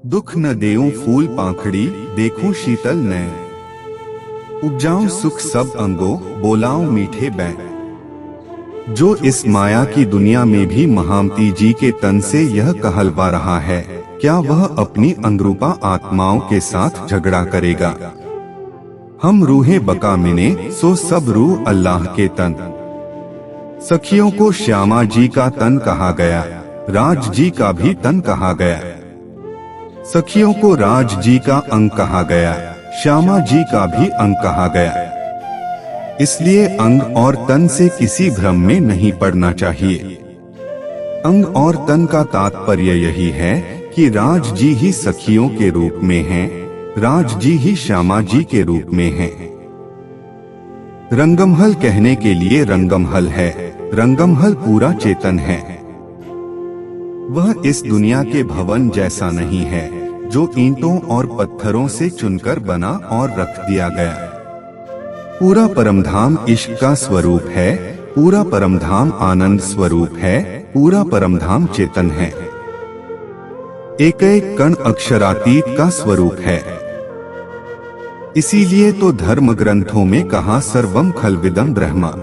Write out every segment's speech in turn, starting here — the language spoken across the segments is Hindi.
दुख न देऊं फूल पाखड़ी, देखूं शीतल नैन। उपजाऊं सुख सब अंगों, बोलाऊं मीठे बैन। जो इस माया की दुनिया में भी महामती जी के तन से यह कहलवा रहा है, क्या वह अपनी अंगरूपा आत्माओं के साथ झगड़ा करेगा? हम रूहें बका मिने, सो सब रूह अल्लाह के तन। सखियों को श्यामा जी का तन कहा गया, राज जी का भी तन कहा गया। सखियों को राज जी का अंग कहा गया, श्यामा जी का भी अंग कहा गया। इसलिए अंग और तन से किसी भ्रम में नहीं पड़ना चाहिए। अंग और तन का तात्पर्य यही है कि राज जी ही सखियों के रूप में हैं, राज जी ही श्यामा जी के रूप में हैं। रंगमहल कहने के लिए रंगमहल है, रंगमहल पूरा चेतन है। वह इस दुनिया के भवन जैसा नहीं है जो ईंटों और पत्थरों से चुनकर बना और रख दिया गया। पूरा परमधाम इश्क का स्वरूप है, पूरा परमधाम आनंद स्वरूप है, पूरा परमधाम चेतन है। एक एक कण अक्षरातीत का स्वरूप है। इसीलिए तो धर्म ग्रंथों में कहा सर्वम खलविदम ब्रह्मा।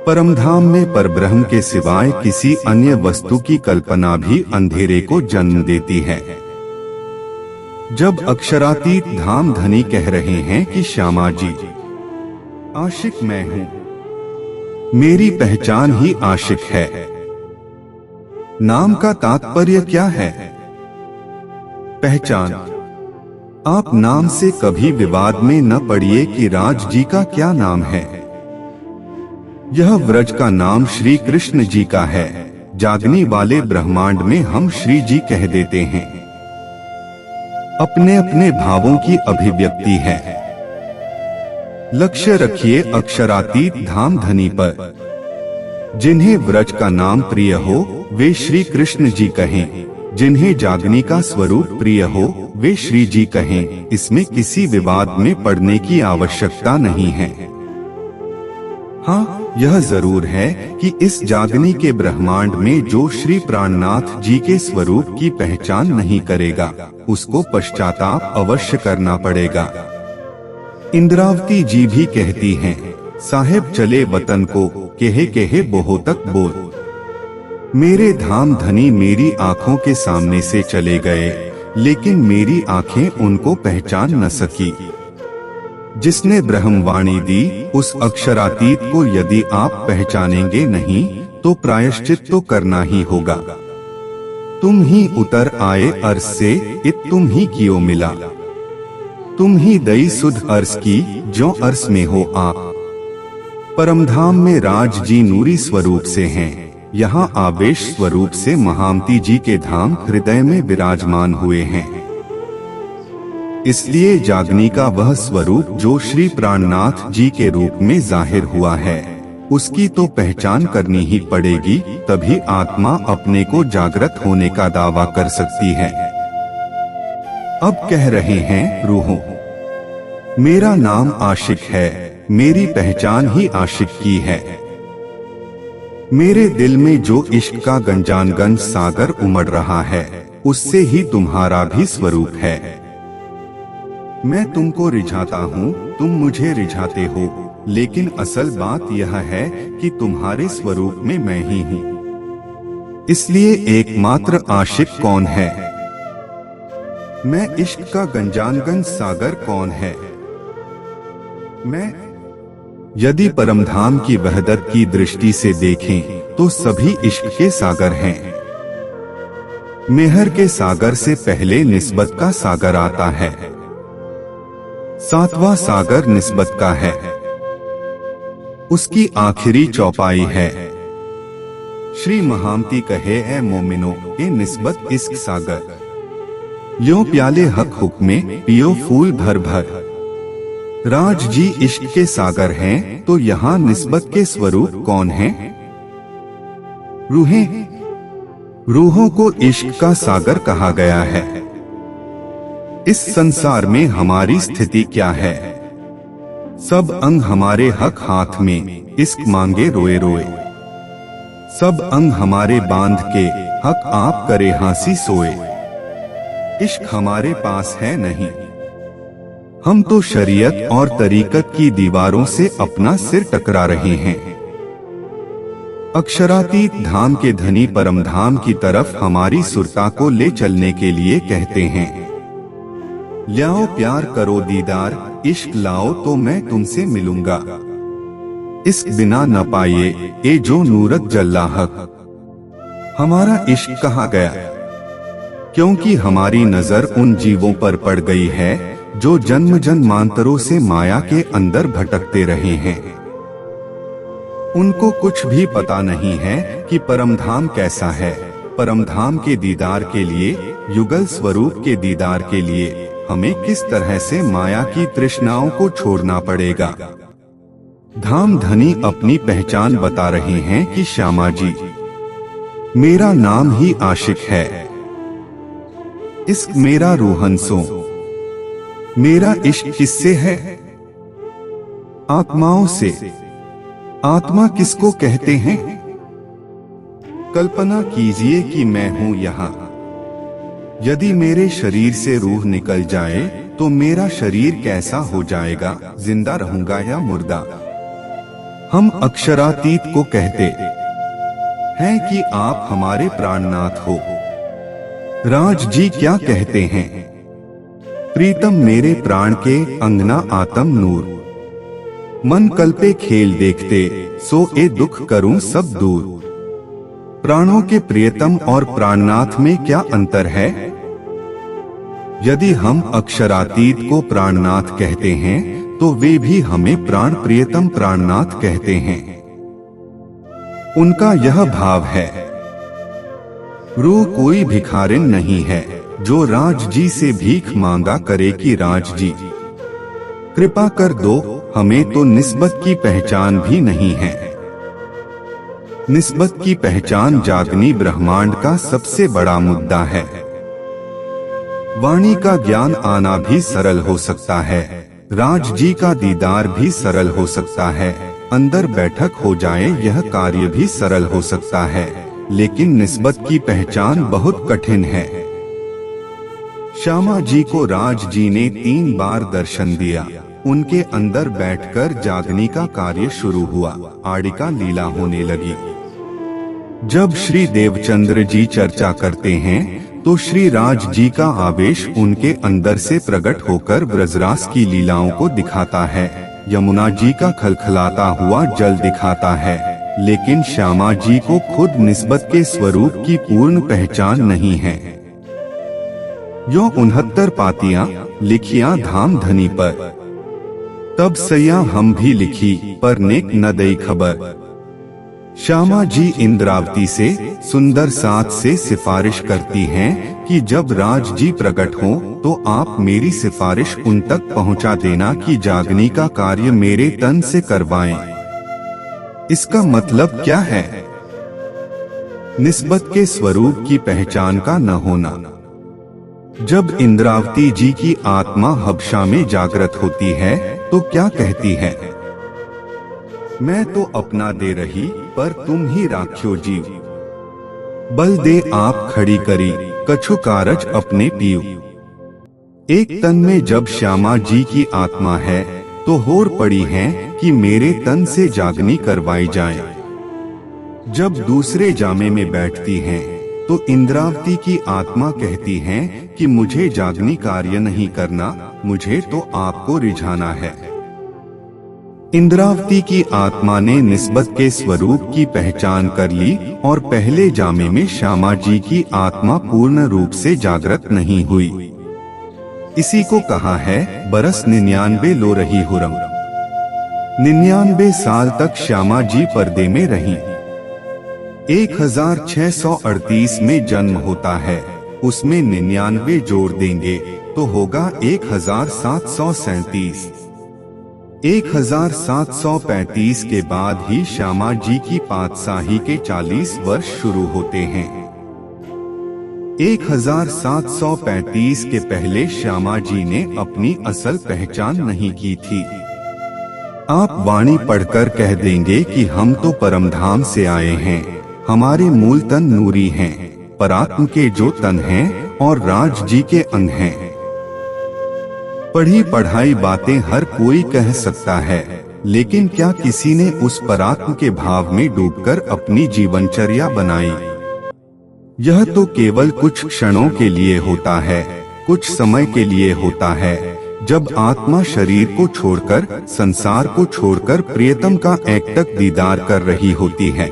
परमधाम में परब्रह्म के सिवाय किसी अन्य वस्तु की कल्पना भी अंधेरे को जन्म देती है। जब अक्षरातीत धाम धनी कह रहे हैं कि श्यामा जी आशिक मैं हूं, मेरी पहचान ही आशिक है। नाम का तात्पर्य क्या है? पहचान। आप नाम से कभी विवाद में न पड़िए कि राज जी का क्या नाम है। यह व्रज का नाम श्री कृष्ण जी का है। जागने वाले ब्रह्मांड में हम श्री जी कह देते हैं। अपने अपने भावों की अभिव्यक्ति है। लक्ष्य रखिए अक्षरातीत धाम धनी पर। जिन्हें व्रज का नाम प्रिय हो वे श्री कृष्ण जी कहें, जिन्हें जागने का स्वरूप प्रिय हो वे श्री जी कहें। इसमें किसी विवाद में पड़ने की आवश्यकता नहीं है। हाँ, यह जरूर है कि इस जागने के ब्रह्मांड में जो श्री प्राणनाथ जी के स्वरूप की पहचान नहीं करेगा, उसको पश्चाताप अवश्य करना पड़ेगा। इंद्रावती जी भी कहती हैं, साहेब चले वतन को, कहे कहे बोहोतक बोल। मेरे धाम धनी मेरी आंखों के सामने से चले गए, लेकिन मेरी आंखें उनको पहचान न सकी। जिसने ब्रह्मवाणी दी उस अक्षरातीत को यदि आप पहचानेंगे नहीं तो प्रायश्चित तो करना ही होगा। तुम ही उतर आए अर्श से, इत तुम ही कियो मिला। तुम ही दई सुध अर्श की, जो अर्श में हो आप। परमधाम में राज जी नूरी स्वरूप से हैं, यहाँ आवेश स्वरूप से महामती जी के धाम हृदय में विराजमान हुए हैं। इसलिए जागनी का वह स्वरूप जो श्री प्राणनाथ जी के रूप में जाहिर हुआ है, उसकी तो पहचान करनी ही पड़ेगी, तभी आत्मा अपने को जागृत होने का दावा कर सकती है। अब कह रहे हैं रूहों, मेरा नाम आशिक है, मेरी पहचान ही आशिक की है। मेरे दिल में जो इश्क का गंजानगंज सागर उमड़ रहा है, उससे ही तुम्हारा भी स्वरूप है। मैं तुमको रिझाता हूँ, तुम मुझे रिझाते हो, लेकिन असल बात यह है कि तुम्हारे स्वरूप में मैं ही हूँ। इसलिए एकमात्र आशिक कौन है? मैं इश्क का गंजानगंज सागर कौन है? मैं। यदि परमधाम की वहदत की दृष्टि से देखें तो सभी इश्क के सागर हैं। मेहर के सागर से पहले निस्बत का सागर आता है। सातवां सागर निस्बत का है, उसकी आखिरी चौपाई है। श्री महामती कहे ए मोमिनो ए निस्बत इश्क सागर। यो प्याले हक हुक्मे पियो फूल भर भर। राज जी इश्क के सागर हैं, तो यहाँ निस्बत के स्वरूप कौन हैं? रूहें। रूहों को इश्क का सागर कहा गया है। इस संसार में हमारी स्थिति क्या है? सब अंग हमारे हक हाथ में, इश्क मांगे रोए रोए। सब अंग हमारे बांध के, हक आप करे हांसी सोए। इश्क हमारे पास है नहीं। हम तो शरीयत और तरीकत की दीवारों से अपना सिर टकरा रहे हैं। अक्षरातीत धाम के धनी परम धाम की तरफ हमारी सुरता को ले चलने के लिए कहते हैं। लाओ प्यार करो दीदार, इश्क लाओ तो मैं तुमसे मिलूंगा। इश्क बिना न पाए ए जो नूरत जल्ला हक। हमारा इश्क कहाँ गया? क्योंकि हमारी नजर उन जीवों पर पड़ गई है जो जन्म जन्मांतरों से माया के अंदर भटकते रहे हैं। उनको कुछ भी पता नहीं है कि परमधाम कैसा है। परमधाम के दीदार के लिए, युगल स्वरूप के दीदार के लिए हमें किस तरह से माया की तृष्णाओं को छोड़ना पड़ेगा। धाम धनी अपनी पहचान बता रहे हैं कि श्यामा जी, मेरा नाम ही आशिक है। इश्क मेरा रूहंसो, मेरा इश्क किससे है? आत्माओं से। आत्मा किसको कहते हैं? कल्पना कीजिए कि मैं हूं यहाँ। यदि मेरे शरीर से रूह निकल जाए तो मेरा शरीर कैसा हो जाएगा? जिंदा रहूंगा या मुर्दा? हम अक्षरातीत को कहते हैं कि आप हमारे प्राणनाथ हो। राज जी क्या कहते हैं? प्रीतम मेरे प्राण के अंगना आत्म नूर। मन कल्पे खेल देखते, सो ए दुख करूं सब दूर। प्राणों के प्रियतम और प्राणनाथ में क्या अंतर है? यदि हम अक्षरातीत को प्राणनाथ कहते हैं तो वे भी हमें प्राण प्रियतम प्राणनाथ कहते हैं। उनका यह भाव है, रूह कोई भिखारिन नहीं है जो राज जी से भीख मांगा करे कि राज जी कृपा कर दो, हमें तो निस्बत की पहचान भी नहीं है। निस्बत की पहचान जागनी ब्रह्मांड का सबसे बड़ा मुद्दा है। वाणी का ज्ञान आना भी सरल हो सकता है, राज जी का दीदार भी सरल हो सकता है, अंदर बैठक हो जाए यह कार्य भी सरल हो सकता है, लेकिन निस्बत की पहचान बहुत कठिन है। श्यामा जी को राज जी ने 3 बार दर्शन दिया। उनके अंदर बैठकर जागने का कार्य शुरू हुआ। आड़िका लीला होने लगी। जब श्री देवचंद्र जी चर्चा करते हैं तो श्री राज जी का आवेश उनके अंदर से प्रकट होकर ब्रजरास की लीलाओं को दिखाता है। यमुना जी का खलखलाता हुआ जल दिखाता है, लेकिन श्यामा जी को खुद निस्बत के स्वरूप की पूर्ण पहचान नहीं है। यो 69 पातियां लिखियां धाम धनी पर, तब सैया हम भी लिखी पर नेक न दई खबर। श्यामा जी इंद्रावती से सुंदर साथ से सिफारिश करती हैं कि जब राज जी प्रकट हो तो आप मेरी सिफारिश उन तक पहुंचा देना कि जागने का कार्य मेरे तन से करवाएं। इसका मतलब क्या है? निस्बत के स्वरूप की पहचान का न होना। जब इंद्रावती जी की आत्मा हबशा में जागृत होती है तो क्या कहती है? मैं तो अपना दे रही पर तुम ही राख्यो जीव। बल दे आप खड़ी करी, कछु कारज अपने पीऊ। एक तन में जब श्यामा जी की आत्मा है तो होर पड़ी है कि मेरे तन से जागनी करवाई जाए। जब दूसरे जामे में बैठती हैं तो इंद्रावती की आत्मा कहती है कि मुझे जागनी कार्य नहीं करना, मुझे तो आपको रिझाना है। इंद्रावती की आत्मा ने निस्बत के स्वरूप की पहचान कर ली और पहले जामे में श्यामा जी की आत्मा पूर्ण रूप से जागृत नहीं हुई। इसी को कहा है बरस 99 लो रही हुरम। 99 साल तक श्यामा जी पर्दे में रहीं। 1638 में जन्म होता है, उसमें 99 जोड़ देंगे तो होगा 1737। 1735 के बाद ही श्यामा जी की पातशाही के 40 वर्ष शुरू होते हैं। 1735 के पहले श्यामा जी ने अपनी असल पहचान नहीं की थी। आप वाणी पढ़कर कह देंगे कि हम तो परमधाम से आए हैं, हमारे मूल तन नूरी हैं, परात्म के जो तन हैं और राज जी के अंग हैं। पढ़ी पढ़ाई बातें हर कोई कह सकता है, लेकिन क्या किसी ने उस परात्म के भाव में डूबकर अपनी जीवनचर्या बनाई? यह तो केवल कुछ क्षणों के लिए होता है, कुछ समय के लिए होता है, जब आत्मा शरीर को छोड़कर, संसार को छोड़कर प्रियतम का एकटक दीदार कर रही होती है।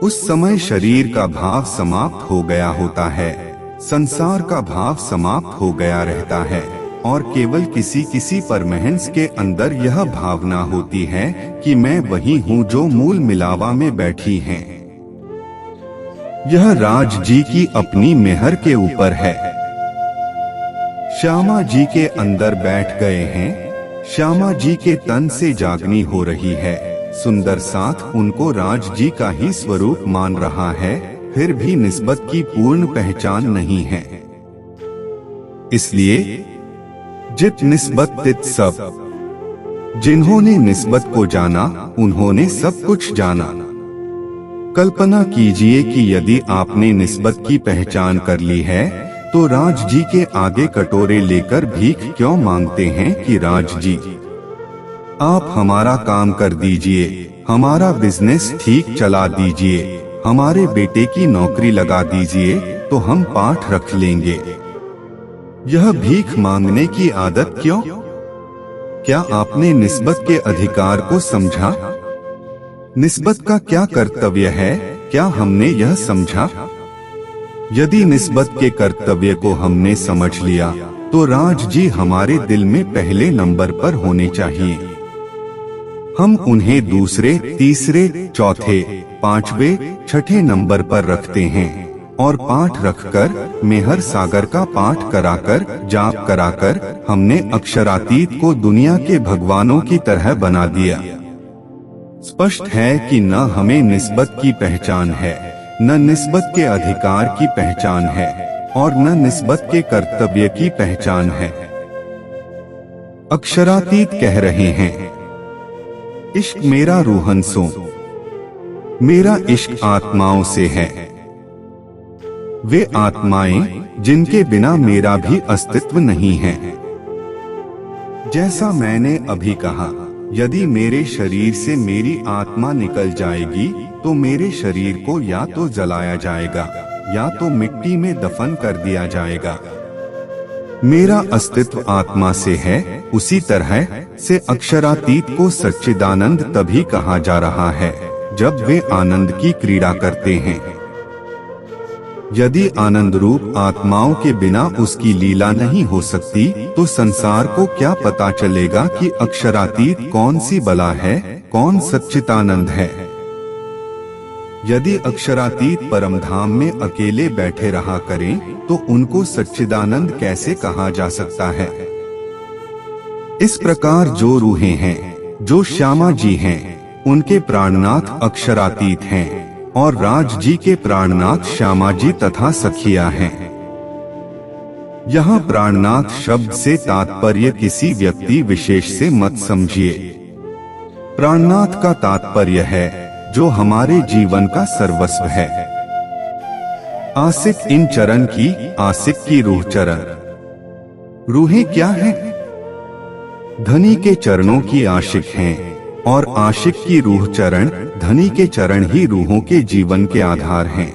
उस समय शरीर का भाव समाप्त हो गया होता है, संसार का भाव समाप्त हो गया रहता है, और केवल किसी किसी परमहंस के अंदर यह भावना होती है कि मैं वही हूँ जो मूल मिलावा में बैठी हैं। यह राज जी की अपनी मेहर के ऊपर है। श्यामा जी के अंदर बैठ गए हैं, श्यामा जी के तन से जागनी हो रही है, सुंदर साथ उनको राज जी का ही स्वरूप मान रहा है, फिर भी निस्बत की पूर्ण पहचान नहीं है। इसलिए जित निस्बत तित सब, जिन्होंने निस्बत को जाना उन्होंने सब कुछ जाना। कल्पना कीजिए कि यदि आपने निस्बत की पहचान कर ली है, तो राज जी के आगे कटोरे लेकर भीख क्यों मांगते हैं कि राज जी आप हमारा काम कर दीजिए, हमारा बिजनेस ठीक चला दीजिए, हमारे बेटे की नौकरी लगा दीजिए, तो हम पाठ रख लेंगे। यह भीख मांगने की आदत क्यों? क्या आपने निस्बत के अधिकार को समझा? निस्बत का क्या कर्तव्य है, क्या हमने यह समझा? यदि निस्बत के कर्तव्य को हमने समझ लिया, तो राज जी हमारे दिल में पहले नंबर पर होने चाहिए। हम उन्हें दूसरे, तीसरे, चौथे, पांचवें, छठे नंबर पर रखते हैं, और पाठ रखकर, मेहर सागर का पाठ कराकर, जाप कराकर हमने अक्षरातीत को दुनिया के भगवानों की तरह बना दिया। स्पष्ट है कि न हमें निस्बत की पहचान है, न निस्बत के अधिकार की पहचान है, और न निस्बत के कर्तव्य की पहचान है। अक्षरातीत कह रहे हैं, इश्क मेरा रूहन सो, मेरा इश्क आत्माओं से है। वे आत्माएं जिनके बिना मेरा भी अस्तित्व नहीं है। जैसा मैंने अभी कहा, यदि मेरे शरीर से मेरी आत्मा निकल जाएगी, तो मेरे शरीर को या तो जलाया जाएगा, या तो मिट्टी में दफन कर दिया जाएगा। मेरा अस्तित्व आत्मा से है। उसी तरह से अक्षरातीत को सच्चिदानंद तभी कहा जा रहा है जब वे आनंद की क्रीड़ा करते हैं। यदि आनंद रूप आत्माओं के बिना उसकी लीला नहीं हो सकती, तो संसार को क्या पता चलेगा कि अक्षरातीत कौन सी बला है, कौन सच्चिदानंद है। यदि अक्षरातीत परमधाम में अकेले बैठे रहा करें, तो उनको सच्चिदानंद कैसे कहा जा सकता है। इस प्रकार जो रूहें हैं, जो श्यामा जी हैं, उनके प्राणनाथ अक्षरातीत हैं, और राज जी के प्राणनाथ श्यामा जी तथा सखिया हैं। यहाँ प्राणनाथ शब्द से तात्पर्य किसी व्यक्ति विशेष से मत समझिए। प्राणनाथ का तात्पर्य है जो हमारे जीवन का सर्वस्व है। आशिक इन चरण की, आशिक की रूह चरण। रूहें क्या हैं? धनी के चरणों की आशिक हैं, और आशिक की रूह चरण, धनी के चरण ही रूहों के जीवन के आधार हैं।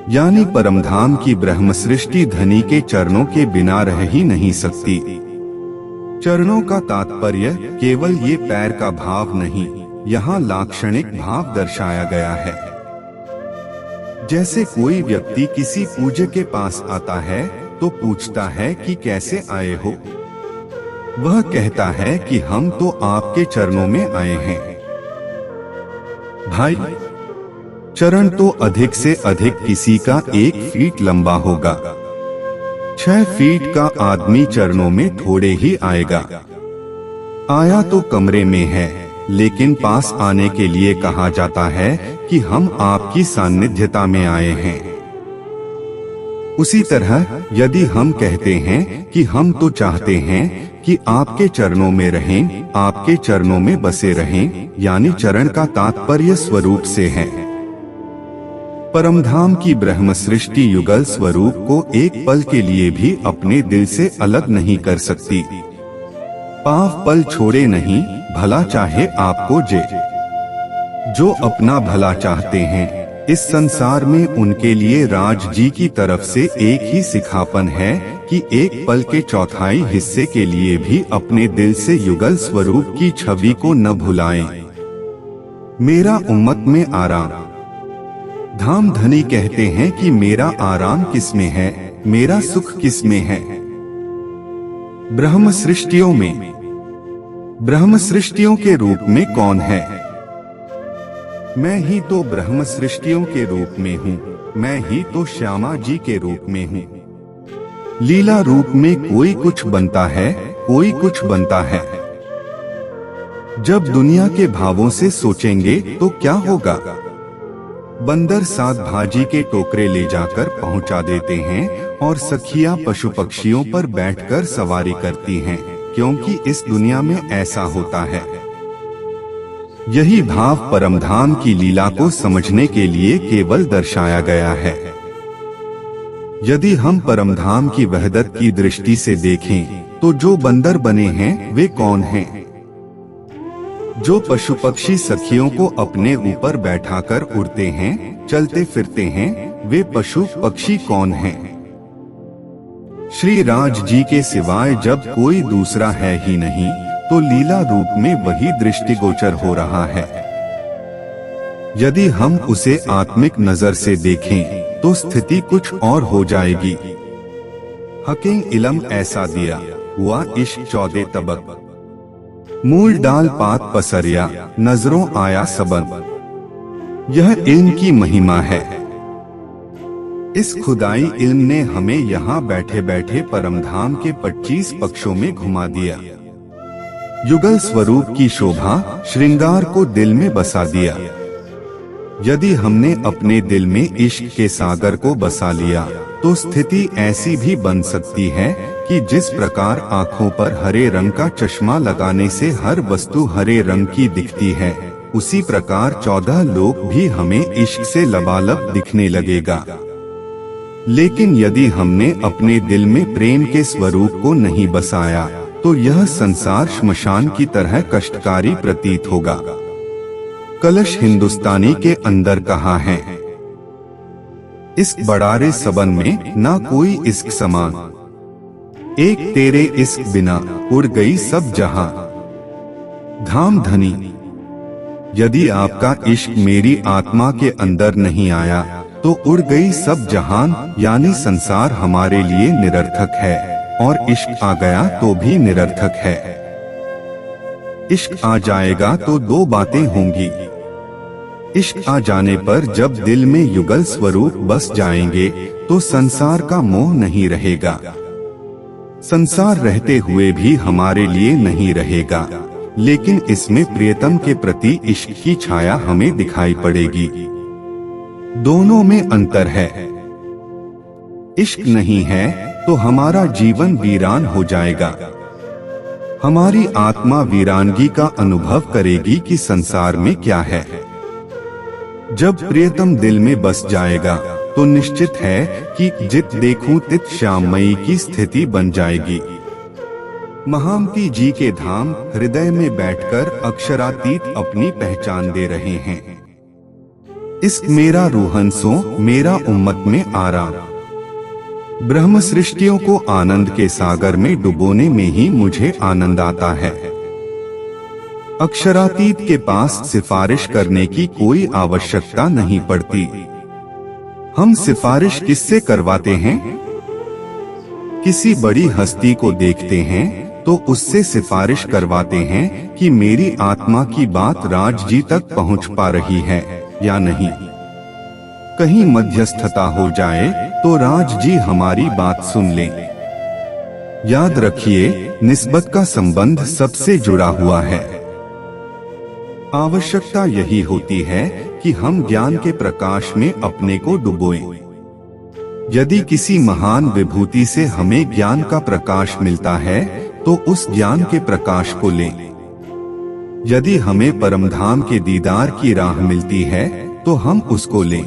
यानी परमधाम की ब्रह्म सृष्टि धनी के चरणों के बिना रह ही नहीं सकती। चरणों का तात्पर्य केवल ये पैर का भाव नहीं, यहाँ लाक्षणिक भाव दर्शाया गया है। जैसे कोई व्यक्ति किसी पूज्य के पास आता है तो पूछता है कि कैसे आए हो। वह कहता है कि हम तो आपके चरणों में आए हैं। भाई, चरण तो अधिक से अधिक किसी का 1 फीट लंबा होगा। 6 फीट का आदमी चरणों में थोड़े ही आएगा। आया तो कमरे में है, लेकिन पास आने के लिए कहा जाता है कि हम आपकी सान्निध्यता में आए हैं। उसी तरह यदि हम कहते हैं कि हम तो चाहते हैं कि आपके चरणों में रहें, आपके चरणों में बसे रहें, यानी चरण का तात्पर्य स्वरूप से है। परमधाम की ब्रह्म सृष्टि युगल स्वरूप को एक पल के लिए भी अपने दिल से अलग नहीं कर सकती। पाव पल छोड़े नहीं, भला चाहे आपको जो अपना भला चाहते हैं। इस संसार में उनके लिए राज जी की तरफ से एक ही सिखापन है कि एक पल के चौथाई हिस्से के लिए भी अपने दिल से युगल स्वरूप की छवि को न भुलाएं। मेरा उम्मत में आराम। धाम धनी कहते हैं कि मेरा आराम किसमें है, मेरा सुख किसमें है। ब्रह्म सृष्टियों में, ब्रह्म सृष्टियों के रूप में कौन है? मैं ही तो ब्रह्म सृष्टियों के रूप में हूँ, मैं ही तो श्यामा जी के रूप में हूँ। लीला रूप में कोई कुछ बनता है, कोई कुछ बनता है। जब दुनिया के भावों से सोचेंगे तो क्या होगा? बंदर साग भाजी के टोकरे ले जाकर पहुंचा देते हैं और सखियां पशु पक्षियों पर बैठकर सवारी करती हैं, क्योंकि इस दुनिया में ऐसा होता है। यही भाव परमधाम की लीला को समझने के लिए केवल दर्शाया गया है। यदि हम परमधाम की वहदत की दृष्टि से देखें तो जो बंदर बने हैं वे कौन हैं? जो पशु पक्षी सखियों को अपने ऊपर बैठाकर उड़ते हैं, चलते फिरते हैं, वे पशु पक्षी कौन हैं? श्री राज जी के सिवाय जब कोई दूसरा है ही नहीं, तो लीला रूप में वही दृष्टिगोचर हो रहा है। यदि हम उसे आत्मिक नजर से देखें तो स्थिति कुछ और हो जाएगी। हकीम इलम ऐसा दिया हुआ इश्क 14 तबक, मूल डाल पात पसरिया, नजरों आया सबन। यह इल्म की महिमा है। इस खुदाई इल्म ने हमें यहाँ बैठे बैठे परमधाम के 25 पक्षों में घुमा दिया। युगल स्वरूप की शोभा श्रृंगार को दिल में बसा दिया। यदि हमने अपने दिल में इश्क के सागर को बसा लिया तो स्थिति ऐसी भी बन सकती है कि जिस प्रकार आँखों पर हरे रंग का चश्मा लगाने से हर वस्तु हरे रंग की दिखती है, उसी प्रकार 14 लोक भी हमें इश्क से लबालब दिखने लगेगा। लेकिन यदि हमने अपने दिल में प्रेम के स्वरूप को नहीं बसाया तो यह संसार श्मशान की तरह कष्टकारी प्रतीत होगा। कलश हिंदुस्तानी के अंदर कहा है, इस बड़ारे सबन में ना कोई इश्क समान, एक तेरे इश्क बिना उड़ गई सब जहां। धाम धनी, यदि आपका इश्क मेरी आत्मा के अंदर नहीं आया तो उड़ गई सब जहान, यानी संसार हमारे लिए निरर्थक है, और इश्क आ गया तो भी निरर्थक है। इश्क आ जाएगा तो दो बातें होंगी। इश्क आ जाने पर जब दिल में युगल स्वरूप बस जाएंगे तो संसार का मोह नहीं रहेगा। संसार रहते हुए भी हमारे लिए नहीं रहेगा, लेकिन इसमें प्रियतम के प्रति इश्क की छाया हमें दिखाई पड़ेगी। दोनों में अंतर है। इश्क नहीं है तो हमारा जीवन वीरान हो जाएगा। हमारी आत्मा वीरानगी का अनुभव करेगी कि संसार में क्या है। जब प्रियतम दिल में बस जाएगा तो निश्चित है कि जित देखूं तित श्याममयी की स्थिति बन जाएगी। महामती जी के धाम हृदय में बैठकर अक्षरातीत अपनी पहचान दे रहे हैं। इस मेरा रूहंसों मेरा उम्मत में आराम। ब्रह्म सृष्टियों को आनंद के सागर में डुबोने में ही मुझे आनंद आता है। अक्षरातीत के पास सिफारिश करने की कोई आवश्यकता नहीं पड़ती। हम सिफारिश किससे करवाते हैं? किसी बड़ी हस्ती को देखते हैं तो उससे सिफारिश करवाते हैं कि मेरी आत्मा की बात राज जी तक पहुंच पा रही है या नहीं। कहीं मध्यस्थता हो जाए तो राज जी हमारी बात सुन लें। याद रखिए, निस्बत का संबंध सबसे जुड़ा हुआ है। आवश्यकता यही होती है कि हम ज्ञान के प्रकाश में अपने को डुबोएं। यदि किसी महान विभूति से हमें ज्ञान का प्रकाश मिलता है तो उस ज्ञान के प्रकाश को लें। यदि हमें परमधाम के दीदार की राह मिलती है तो हम उसको लें।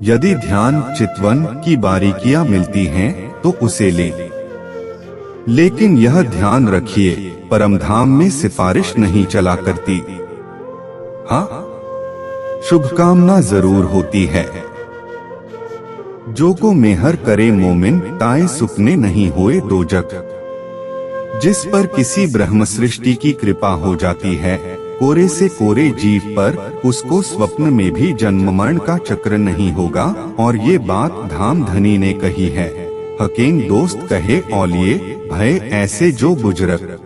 यदि ध्यान चितवन की बारीकियां मिलती हैं तो उसे ले, लेकिन यह ध्यान रखिए, परमधाम में सिफारिश नहीं चला करती। हाँ, शुभकामना जरूर होती है। जो को मेहर करे मोमिन, ताए सुपने नहीं होए दोजक। जिस पर किसी ब्रह्म सृष्टि की कृपा हो जाती है, कोरे से कोरे जीव पर, उसको स्वप्न में भी जन्म मरण का चक्र नहीं होगा। और ये बात धाम धनी ने कही है। हकीम दोस्त कहे औलिए भय ऐसे जो बुजुर्ग,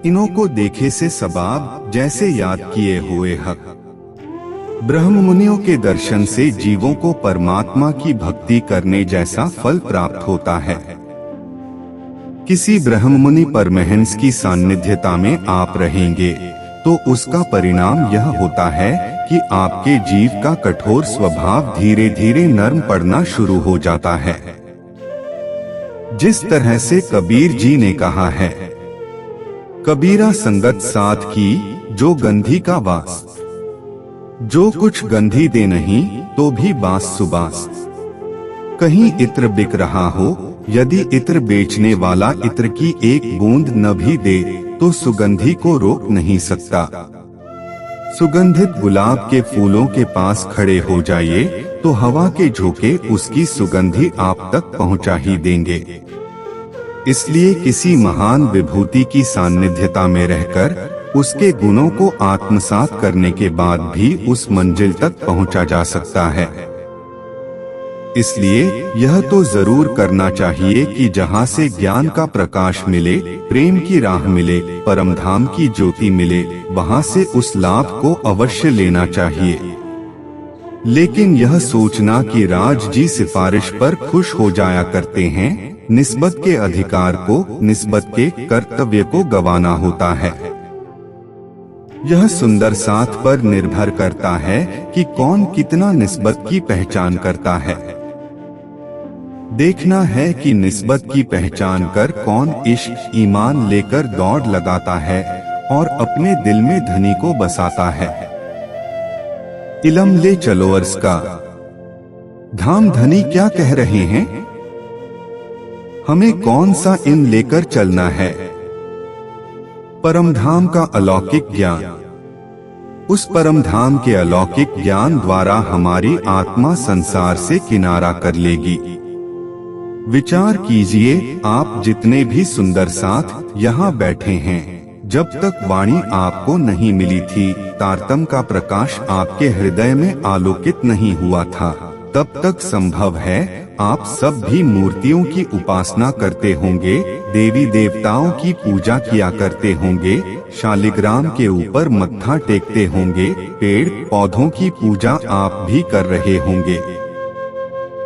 इन्हों को देखे से सबाब जैसे याद किए हुए हक। ब्रह्म मुनियों के दर्शन से जीवों को परमात्मा की भक्ति करने जैसा फल प्राप्त होता है। किसी ब्रह्म मुनि परमहंस की सान्निध्यता में आप रहेंगे तो उसका परिणाम यह होता है कि आपके जीव का कठोर स्वभाव धीरे धीरे नरम पड़ना शुरू हो जाता है। जिस तरह से कबीर जी ने कहा है, कबीरा संगत साथ की जो गंधी का वास, जो कुछ गंधी दे नहीं तो भी बास सुबास। कहीं इत्र बिक रहा हो, यदि इत्र बेचने वाला इत्र की एक बूंद न भी दे तो सुगंधी को रोक नहीं सकता। सुगंधित गुलाब के फूलों के पास खड़े हो जाइए तो हवा के झोंके उसकी सुगंधी आप तक पहुंचा ही देंगे। इसलिए किसी महान विभूति की सान्निध्यता में रहकर उसके गुणों को आत्मसात करने के बाद भी उस मंजिल तक पहुंचा जा सकता है। इसलिए यह तो जरूर करना चाहिए कि जहाँ से ज्ञान का प्रकाश मिले, प्रेम की राह मिले, परमधाम की ज्योति मिले, वहाँ से उस लाभ को अवश्य लेना चाहिए। लेकिन यह सोचना कि राज जी सिफारिश पर खुश हो जाया करते हैं, निस्बत के अधिकार को, निस्बत के कर्तव्य को गंवाना होता है। यह सुंदर साथ पर निर्भर करता है कि कौन कितना निस्बत की पहचान करता है। देखना है कि निस्बत की पहचान कर कौन इश्क ईमान लेकर दौड़ लगाता है और अपने दिल में धनी को बसाता है। इलम ले चलो अर्ज का धाम धनी क्या कह रहे हैं, हमें कौन सा इन लेकर चलना है। परमधाम का अलौकिक ज्ञान, उस परमधाम के अलौकिक ज्ञान द्वारा हमारी आत्मा संसार से किनारा कर लेगी। विचार कीजिए, आप जितने भी सुंदर साथ यहाँ बैठे हैं, जब तक वाणी आपको नहीं मिली थी, तारतम का प्रकाश आपके हृदय में आलोकित नहीं हुआ था, तब तक संभव है आप सब भी मूर्तियों की उपासना करते होंगे, देवी देवताओं की पूजा किया करते होंगे, शालिग्राम के ऊपर मत्था टेकते होंगे, पेड़ पौधों की पूजा आप भी कर रहे होंगे।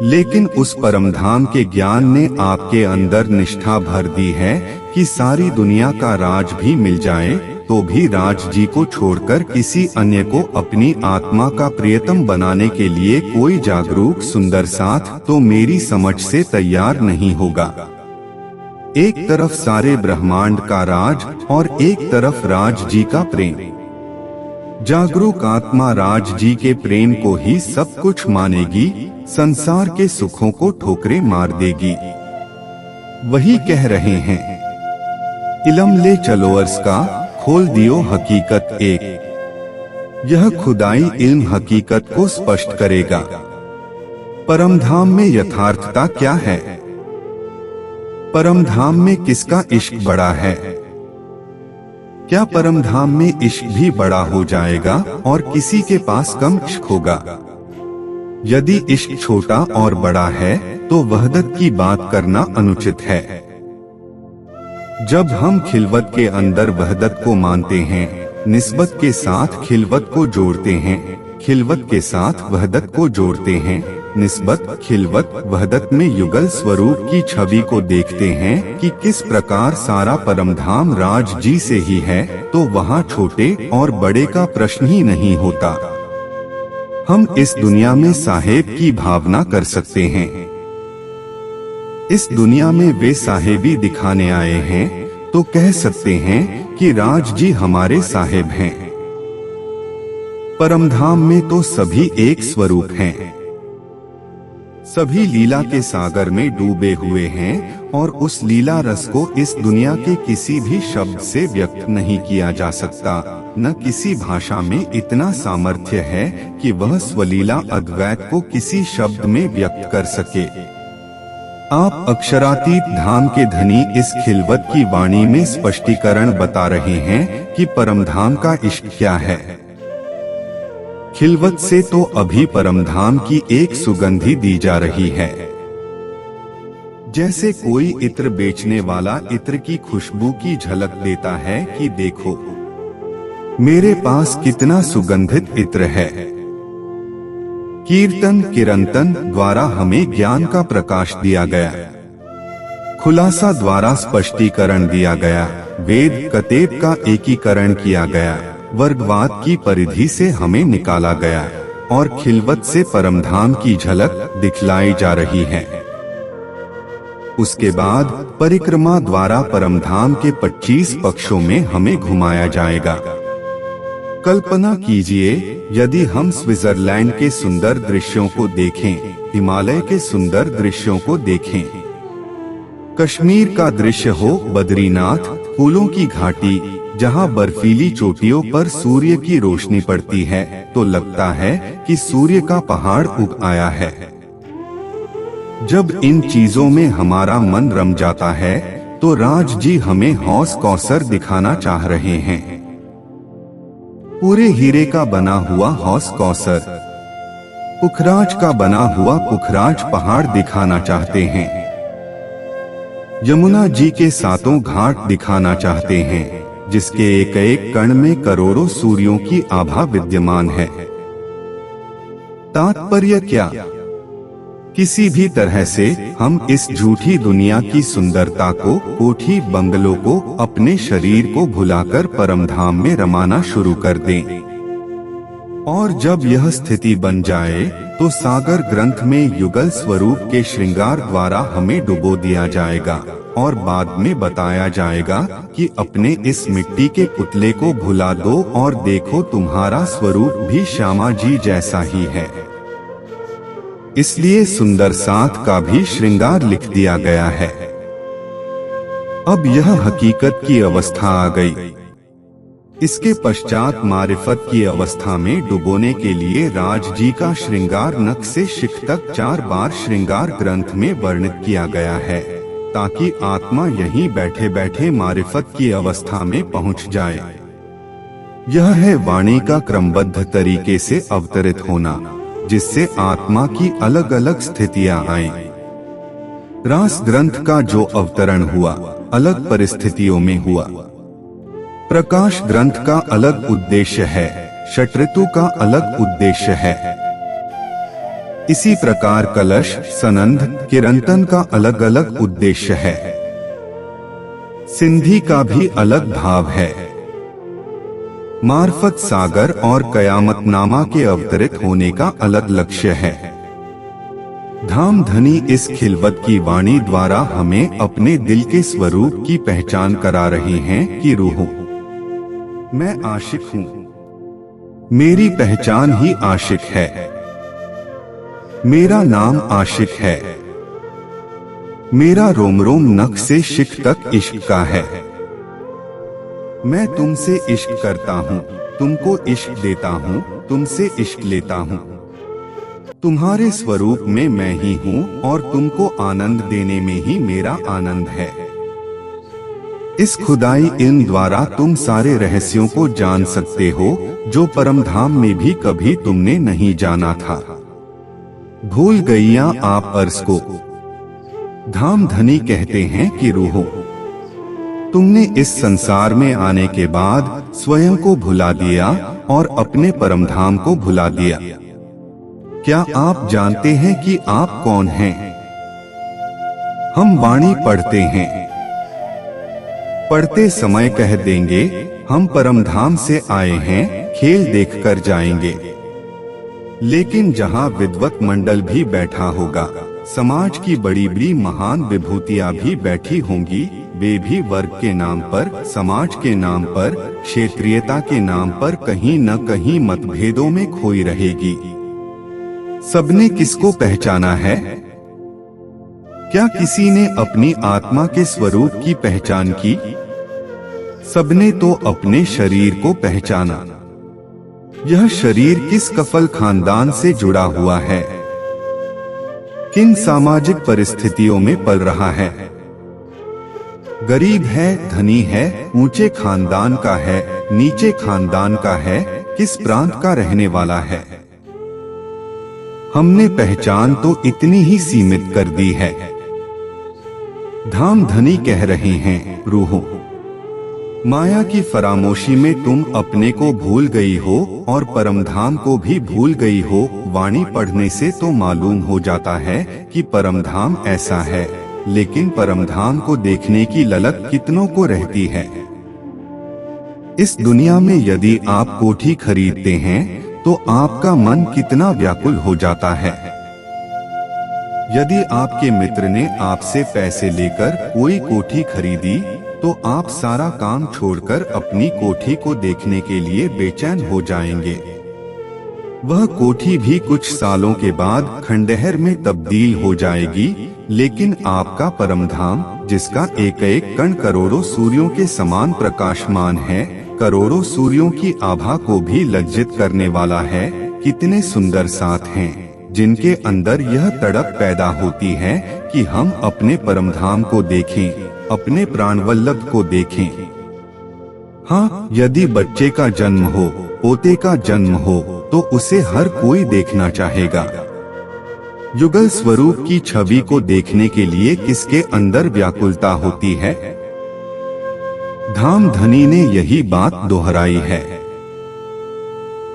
लेकिन उस परमधाम के ज्ञान ने आपके अंदर निष्ठा भर दी है कि सारी दुनिया का राज भी मिल जाए तो भी राज जी को छोड़कर किसी अन्य को अपनी आत्मा का प्रियतम बनाने के लिए कोई जागरूक सुंदर साथ तो मेरी समझ से तैयार नहीं होगा। एक तरफ सारे ब्रह्मांड का राज और एक तरफ राज जी का प्रेम। जागरूक आत्मा राज जी के प्रेम को ही सब कुछ मानेगी, संसार के सुखों को ठोकरे मार देगी। वही कह रहे हैं, इलम ले चलो अर्ज का खोल दियो हकीकत एक। यह खुदाई इल्म हकीकत को स्पष्ट करेगा। परमधाम में यथार्थता क्या है, परमधाम में किसका इश्क बड़ा है। क्या परमधाम में इश्क भी बड़ा हो जाएगा और किसी के पास कम इश्क होगा। यदि इश्क छोटा और बड़ा है तो वहदत की बात करना अनुचित है। जब हम खिलवत के अंदर वहदत को मानते हैं, निस्बत के साथ खिलवत को जोड़ते हैं, खिलवत के साथ वहदत को जोड़ते हैं, निस्बत खिलवत वहदत में युगल स्वरूप की छवि को देखते हैं कि किस प्रकार सारा परमधाम राज जी से ही है, तो वहाँ छोटे और बड़े का प्रश्न ही नहीं होता। हम इस दुनिया में साहेब की भावना कर सकते हैं। इस दुनिया में वे साहेबी दिखाने आए हैं तो कह सकते हैं कि राज जी हमारे साहेब हैं। परमधाम में तो सभी एक स्वरूप हैं। सभी लीला के सागर में डूबे हुए हैं और उस लीला रस को इस दुनिया के किसी भी शब्द से व्यक्त नहीं किया जा सकता। न किसी भाषा में इतना सामर्थ्य है कि वह स्वलीला अद्वैत को किसी शब्द में व्यक्त कर सके। आप अक्षरातीत धाम के धनी इस खिलवत की वाणी में स्पष्टीकरण बता रहे हैं कि परमधाम का इश्क क्या है। खिलवत से तो अभी परमधाम की एक सुगंधी दी जा रही है। जैसे कोई इत्र बेचने वाला इत्र की खुशबू की झलक देता है कि देखो मेरे पास कितना सुगंधित इत्र है। कीर्तन किरंतन द्वारा हमें ज्ञान का प्रकाश दिया गया, खुलासा द्वारा स्पष्टीकरण दिया गया, वेद कतेब का एकीकरण किया गया, वर्गवाद की परिधि से हमें निकाला गया और खिलवत से परमधाम की झलक दिखलाई जा रही है। उसके बाद परिक्रमा द्वारा परमधाम के 25 पक्षों में हमें घुमाया जाएगा। कल्पना कीजिए यदि हम स्विट्जरलैंड के सुंदर दृश्यों को देखें, हिमालय के सुंदर दृश्यों को देखें, कश्मीर का दृश्य हो, बद्रीनाथ, फूलों की घाटी जहां बर्फीली चोटियों पर सूर्य की रोशनी पड़ती है तो लगता है कि सूर्य का पहाड़ उग आया है। जब इन चीजों में हमारा मन रम जाता है तो राज जी हमें हौस कौसर दिखाना चाह रहे हैं। पूरे हीरे का बना हुआ हौस कौसर, पुखराज का बना हुआ पुखराज पहाड़ दिखाना चाहते हैं। यमुना जी के 7 घाट दिखाना चाहते हैं जिसके एक एक कण में करोड़ों सूर्यों की आभा विद्यमान है। तात्पर्य क्या? किसी भी तरह से हम इस झूठी दुनिया की सुंदरता को, कोठी बंगलों को, अपने शरीर को भुलाकर परमधाम में रमाना शुरू कर दें। और जब यह स्थिति बन जाए तो सागर ग्रंथ में युगल स्वरूप के श्रृंगार द्वारा हमें डुबो दिया जाएगा और बाद में बताया जाएगा कि अपने इस मिट्टी के पुतले को भुला दो और देखो तुम्हारा स्वरूप भी श्यामा जी जैसा ही है। इसलिए सुंदर साथ का भी श्रृंगार लिख दिया गया है। अब यह हकीकत की अवस्था आ गई। इसके पश्चात मारिफत की अवस्था में डुबोने के लिए राज जी का श्रृंगार नख से शिख तक 4 बार श्रृंगार ग्रंथ में वर्णित किया गया है ताकि आत्मा यहीं बैठे बैठे मारिफत की अवस्था में पहुंच जाए। यह है वाणी का क्रमबद्ध तरीके से अवतरित होना जिससे आत्मा की अलग अलग स्थितियां आएं। रास ग्रंथ का जो अवतरण हुआ अलग परिस्थितियों में हुआ। प्रकाश ग्रंथ का अलग उद्देश्य है, षट्ऋतु का अलग उद्देश्य है। इसी प्रकार कलश, सनंद, किरंतन का अलग अलग उद्देश्य है। सिंधी का भी अलग भाव है। मार्फत सागर और कयामतनामा के अवतरित होने का अलग लक्ष्य है। धाम धनी इस खिलवत की वाणी द्वारा हमें अपने दिल के स्वरूप की पहचान करा रहे हैं कि रूह मैं आशिक हूँ, मेरी पहचान ही आशिक है, मेरा नाम आशिक है, मेरा रोम रोम नख से शिख तक इश्क का है। मैं तुमसे इश्क करता हूँ, तुमको इश्क देता हूँ, तुमसे इश्क लेता हूँ। तुम्हारे स्वरूप में मैं ही हूँ और तुमको आनंद देने में ही मेरा आनंद है। इस खुदाई इल्म द्वारा तुम सारे रहस्यों को जान सकते हो जो परमधाम में भी कभी तुमने नहीं जाना था। भूल गईया आप अर्ज को। धाम धनी कहते हैं कि रूहो तुमने इस संसार में आने के बाद स्वयं को भुला दिया और अपने परमधाम को भुला दिया। क्या आप जानते हैं कि आप कौन हैं? हम वाणी पढ़ते हैं, पढ़ते समय कह देंगे हम परमधाम से आए हैं, खेल देखकर जाएंगे। लेकिन जहाँ विद्वत मंडल भी बैठा होगा, समाज की बड़ी बड़ी महान विभूतियाँ भी बैठी होंगी, वे भी वर्ग के नाम पर, समाज के नाम पर, क्षेत्रीयता के नाम पर कहीं न कहीं मतभेदों में खोई रहेगी। सबने किसको पहचाना है? क्या किसी ने अपनी आत्मा के स्वरूप की पहचान की? सबने तो अपने शरीर को पहचाना। यह शरीर किस कफल खानदान से जुड़ा हुआ है? किन सामाजिक परिस्थितियों में पल रहा है? गरीब है, धनी है, ऊंचे खानदान का है, नीचे खानदान का है, किस प्रांत का रहने वाला है? हमने पहचान तो इतनी ही सीमित कर दी है। धाम धनी कह रहे हैं रूहों, माया की फरामोशी में तुम अपने को भूल गई हो और परमधाम को भी भूल गई हो। वाणी पढ़ने से तो मालूम हो जाता है कि परमधाम ऐसा है, लेकिन परमधाम को देखने की ललक कितनों को रहती है। इस दुनिया में यदि आप कोठी खरीदते हैं तो आपका मन कितना व्याकुल हो जाता है। यदि आपके मित्र ने आपसे पैसे लेकर कोई कोठी खरीदी तो आप सारा काम छोड़कर अपनी कोठी को देखने के लिए बेचैन हो जाएंगे। वह कोठी भी कुछ सालों के बाद खंडहर में तब्दील हो जाएगी, लेकिन आपका परमधाम, जिसका एक एक कण करोड़ों सूर्यों के समान प्रकाशमान है, करोड़ों सूर्यों की आभा को भी लज्जित करने वाला है, कितने सुंदर साथ हैं जिनके अंदर यह तड़प पैदा होती है कि हम अपने परमधाम को देखें, अपने प्राणवल्लभ को देखें। हाँ, यदि बच्चे का जन्म हो, पोते का जन्म हो, तो उसे हर कोई देखना चाहेगा। युगल स्वरूप की छवि को देखने के लिए किसके अंदर व्याकुलता होती है? धाम धनी ने यही बात दोहराई है।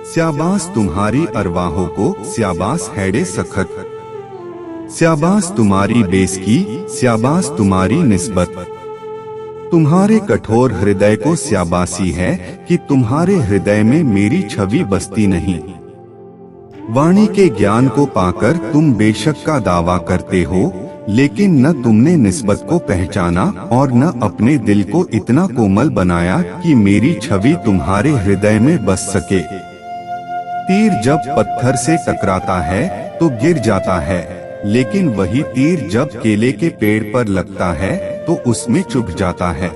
स्याबास तुम्हारी अरवाहों को, स्याबास हैडे सखत, स्याबास तुम्हारी बेस की, स्याबास तुम्हारी निस्बत। तुम्हारे कठोर हृदय को स्याबासी है कि तुम्हारे हृदय में मेरी छवि बसती नहीं। वाणी के ज्ञान को पाकर तुम बेशक का दावा करते हो, लेकिन न तुमने निस्बत को पहचाना और न अपने दिल को इतना कोमल बनाया कि मेरी छवि तुम्हारे हृदय में बस सके। तीर जब पत्थर से टकराता है तो गिर जाता है, लेकिन वही तीर जब केले के पेड़ पर लगता है तो उसमें चुभ जाता है।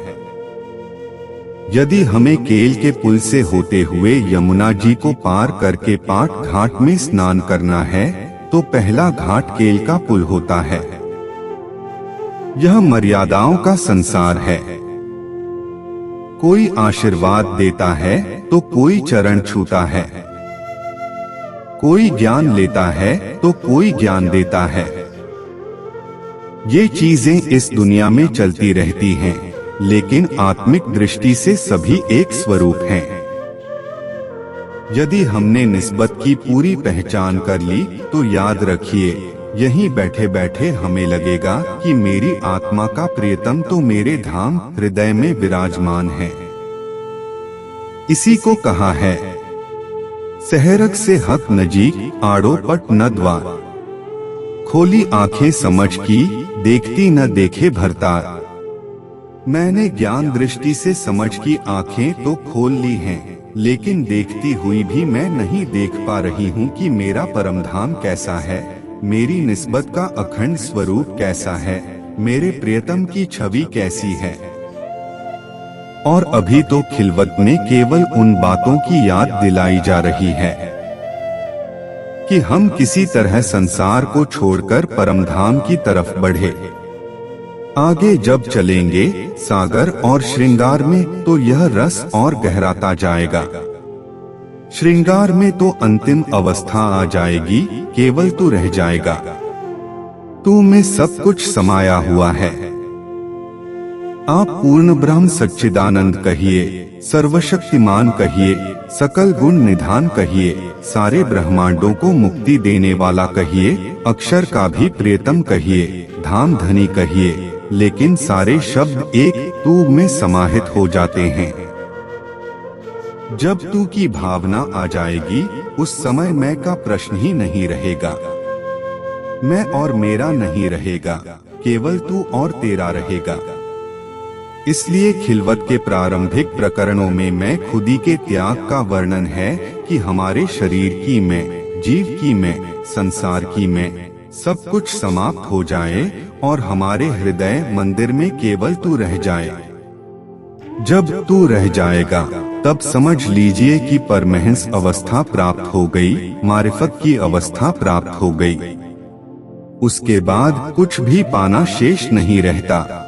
यदि हमें केल के पुल से होते हुए यमुना जी को पार करके पाट घाट में स्नान करना है तो पहला घाट केल का पुल होता है। यह मर्यादाओं का संसार है। कोई आशीर्वाद देता है तो कोई चरण छूता है, कोई ज्ञान लेता है तो कोई ज्ञान देता है। ये चीजें इस दुनिया में चलती रहती हैं, लेकिन आत्मिक दृष्टि से सभी एक स्वरूप हैं। यदि हमने निस्बत की पूरी पहचान कर ली तो याद रखिए, यहीं बैठे बैठे हमें लगेगा कि मेरी आत्मा का प्रियतम तो मेरे धाम हृदय में विराजमान है। इसी को कहा है, सहरक से हक नजीक, आड़ो पट न द्वार। खोली आंखें समझ की, देखती न देखे भरतार। मैंने ज्ञान दृष्टि से समझ की आंखें तो खोल ली हैं, लेकिन देखती हुई भी मैं नहीं देख पा रही हूँ कि मेरा परमधाम कैसा है, मेरी निस्बत का अखंड स्वरूप कैसा है, मेरे प्रियतम की छवि कैसी है। और अभी तो खिलवत में केवल उन बातों की याद दिलाई जा रही है कि हम किसी तरह संसार को छोड़कर परमधाम की तरफ बढ़े। आगे जब चलेंगे सागर और श्रृंगार में तो यह रस और गहराता जाएगा। श्रृंगार में तो अंतिम अवस्था आ जाएगी, केवल तू रह जाएगा। तू में सब कुछ समाया हुआ है। आप पूर्ण ब्रह्म सच्चिदानंद कहिए, सर्वशक्तिमान कहिए, सकल गुण निधान कहिए, सारे ब्रह्मांडों को मुक्ति देने वाला कहिए, अक्षर का भी प्रियतम कहिए, धाम धनी कहिए, लेकिन सारे शब्द एक तू में समाहित हो जाते हैं। जब तू की भावना आ जाएगी, उस समय मैं का प्रश्न ही नहीं रहेगा। मैं और मेरा नहीं रहेगा, केवल तू और तेरा रहेगा। इसलिए खिलवत के प्रारंभिक प्रकरणों में मैं खुदी के त्याग का वर्णन है कि हमारे शरीर की मैं, जीव की मैं, संसार की मैं, सब कुछ समाप्त हो जाए और हमारे हृदय मंदिर में केवल तू रह जाए। जब तू रह जाएगा तब समझ लीजिए कि परमहंस अवस्था प्राप्त हो गई, मारिफत की अवस्था प्राप्त हो गई। उसके बाद कुछ भी पाना शेष नहीं रहता।